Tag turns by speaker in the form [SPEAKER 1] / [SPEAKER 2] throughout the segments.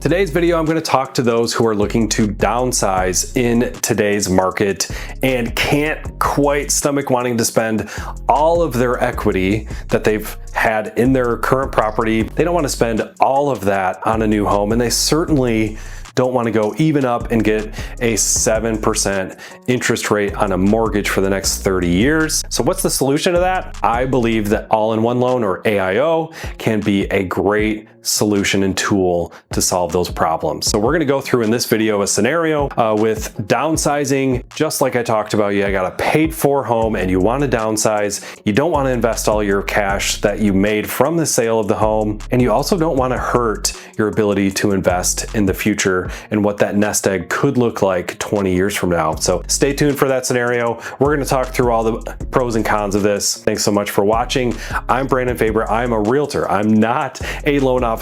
[SPEAKER 1] Today's video, I'm going to talk to those who are looking to downsize in today's market and can't quite stomach wanting to spend all of their equity that they've had in their current property. They don't want to spend all of that on a new home, and they certainly don't want to go even up and get a 7% interest rate on a mortgage for the next 30 years. So what's the solution to that? I believe that all-in-one loan, or AIO, can be a great solution and tool to solve those problems. So we're going to go through in this video a scenario with downsizing. Just like I talked about, you got a paid for home and you want to downsize. You don't want to invest all your cash that you made from the sale of the home, and you also don't want to hurt your ability to invest in the future and what that nest egg could look like 20 years from now. So stay tuned for that scenario. We're going to talk through all the pros and cons of this. Thanks so much for watching. I'm Brandon Faber. I'm a realtor. I'm not a loan officer,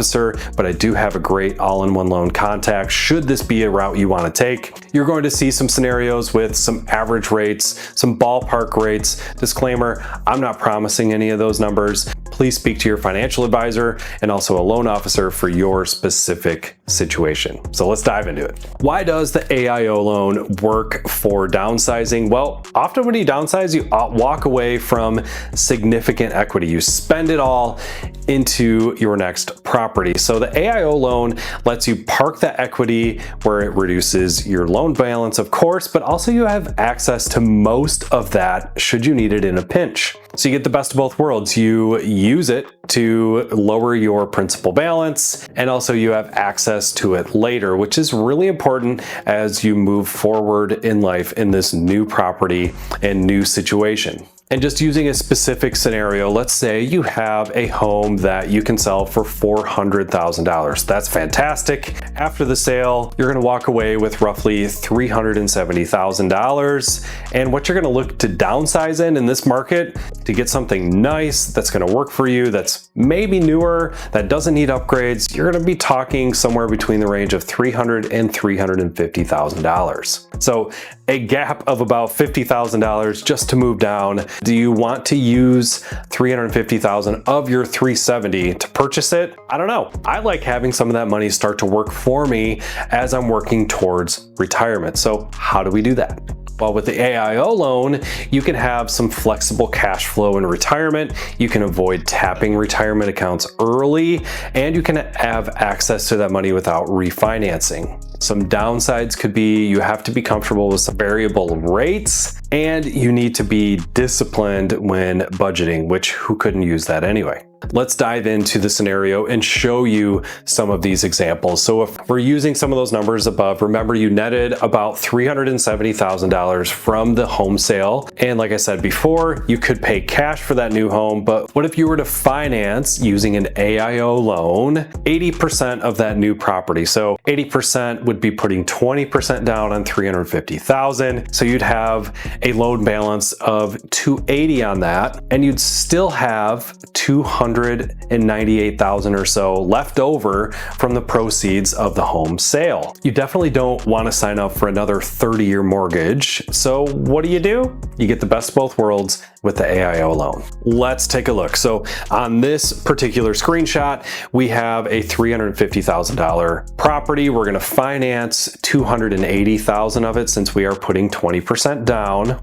[SPEAKER 1] but I do have a great all-in-one loan contact should this be a route you want to take. You're going to see some scenarios with some average rates, some ballpark rates. Disclaimer, I'm not promising any of those numbers. Please speak to your financial advisor and also a loan officer for your specific situation. So let's dive into it. Why does the AIO loan work for downsizing? Well, often when you downsize, you walk away from significant equity. You spend it all into your next property. So the AIO loan lets you park that equity where it reduces your loan balance, of course, but also you have access to most of that should you need it in a pinch. So you get the best of both worlds. You use it to lower your principal balance, and also you have access to it later, which is really important as you move forward in life in this new property and new situation. And just using a specific scenario, let's say you have a home that you can sell for $400,000. That's fantastic. After the sale, you're going to walk away with roughly $370,000. And what you're going to look to downsize in this market to get something nice that's going to work for you, that's maybe newer, that doesn't need upgrades, you're going to be talking somewhere between the range of $300,000 and $350,000. So a gap of about $50,000 just to move down. Do you want to use $350,000 of your $370,000 to purchase it? I don't know. I like having some of that money start to work for me as I'm working towards retirement. So how do we do that? Well, with the AIO loan, you can have some flexible cash flow in retirement. You can avoid tapping retirement accounts early, and you can have access to that money without refinancing. Some downsides could be you have to be comfortable with some variable rates, and you need to be disciplined when budgeting, which who couldn't use that anyway? Let's dive into the scenario and show you some of these examples. So if we're using some of those numbers above, remember you netted about $370,000 from the home sale. And like I said before, you could pay cash for that new home, but what if you were to finance using an AIO loan, 80% of that new property? So 80% would be putting 20% down on $350,000. So you'd have a loan balance of $280,000 on that, and you'd still have $298,000 or so left over from the proceeds of the home sale. You definitely don't want to sign up for another 30-year mortgage. So what do? You get the best of both worlds with the AIO loan. Let's take a look. So on this particular screenshot, we have a $350,000 property. We're going to finance $280,000 of it since we are putting 20% down.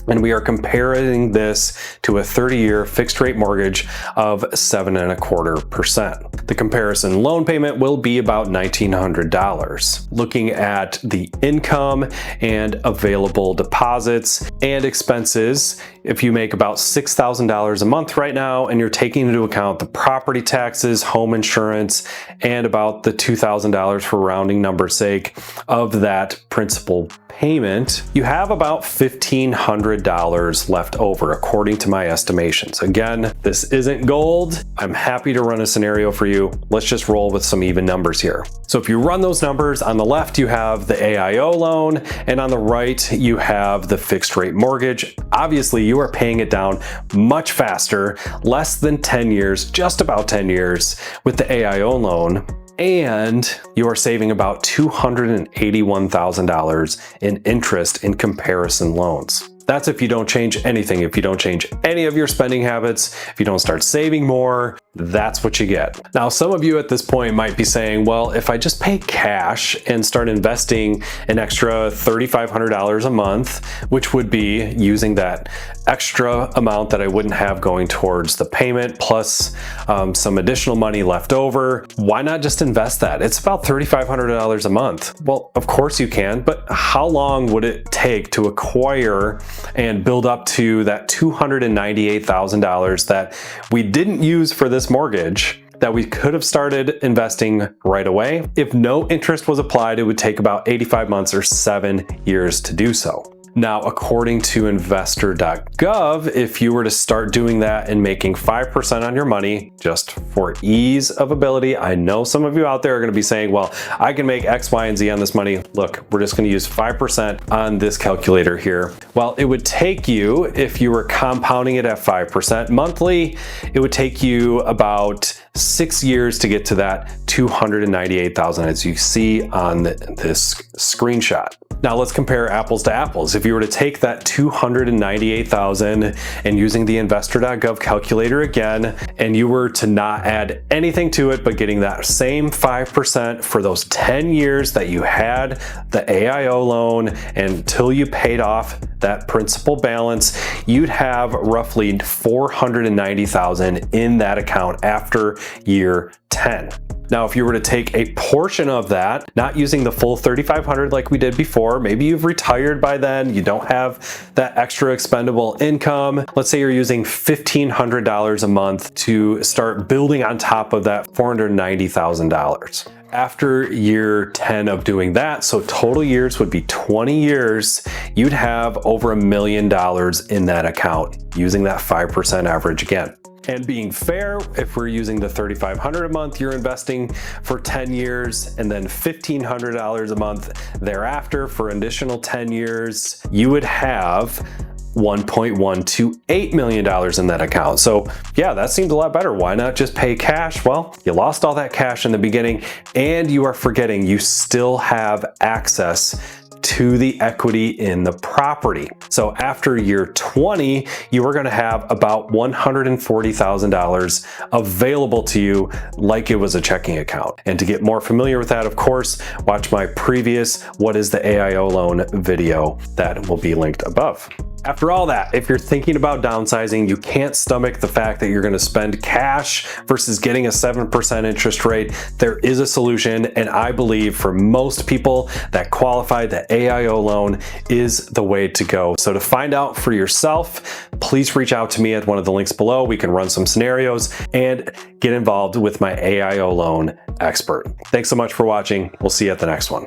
[SPEAKER 1] And we are comparing this to a 30-year fixed rate mortgage of 7.25%. The comparison loan payment will be about $1,900. Looking at the income and available deposits and expenses, if you make about $6,000 a month right now and you're taking into account the property taxes, home insurance, and about the $2,000 for rounding number's sake of that principal payment, you have about $1,500 left over according to my estimations. Again, this isn't gold. I'm happy to run a scenario for you. Let's just roll with some even numbers here. So if you run those numbers, on the left you have the AIO loan, and on the right you have the fixed rate mortgage. Obviously you are paying it down much faster, less than 10 years, just about 10 years with the AIO loan. And you are saving about $281,000 in interest in comparison loans. That's if you don't change anything. If you don't change any of your spending habits, if you don't start saving more, that's what you get. Now, some of you at this point might be saying, well, if I just pay cash and start investing an extra $3,500 a month, which would be using that extra amount that I wouldn't have going towards the payment plus some additional money left over, why not just invest that? It's about $3,500 a month. Well, of course you can, but how long would it take to acquire and build up to that $298,000 that we didn't use for this mortgage that we could have started investing right away? If no interest was applied, it would take about 85 months or 7 years to do so. Now, according to investor.gov, if you were to start doing that and making 5% on your money, just for ease of ability, I know some of you out there are going to be saying, well, I can make X, Y, and Z on this money. Look, we're just going to use 5% on this calculator here. Well, it would take you, if you were compounding it at 5% monthly, it would take you about 6 years to get to that $298,000 as you see on this screenshot. Now let's compare apples to apples. If you were to take that $298,000 and using the investor.gov calculator again, and you were to not add anything to it, but getting that same 5% for those 10 years that you had the AIO loan until you paid off that principal balance, you'd have roughly $490,000 in that account after year 10. Now, if you were to take a portion of that, not using the full $3,500 like we did before, maybe you've retired by then, you don't have that extra expendable income. Let's say you're using $1,500 a month to start building on top of that $490,000. After year 10 of doing that, so total years would be 20 years, you'd have over $1 million in that account using that 5% average again. And being fair, if we're using the $3,500 a month, you're investing for 10 years and then $1,500 a month thereafter for an additional 10 years, you would have $1.128 million in that account. So yeah, that seems a lot better. Why not just pay cash? Well, you lost all that cash in the beginning and you are forgetting you still have access to the equity in the property. So after year 20, you are going to have about $140,000 available to you like it was a checking account. And to get more familiar with that, of course, watch my previous What is the AIO Loan video that will be linked above. After all that, if you're thinking about downsizing, you can't stomach the fact that you're going to spend cash versus getting a 7% interest rate, there is a solution, and I believe for most people that qualify, the AIO loan is the way to go. So to find out for yourself, please reach out to me at one of the links below. We can run some scenarios and get involved with my AIO loan expert. Thanks so much for watching. We'll see you at the next one.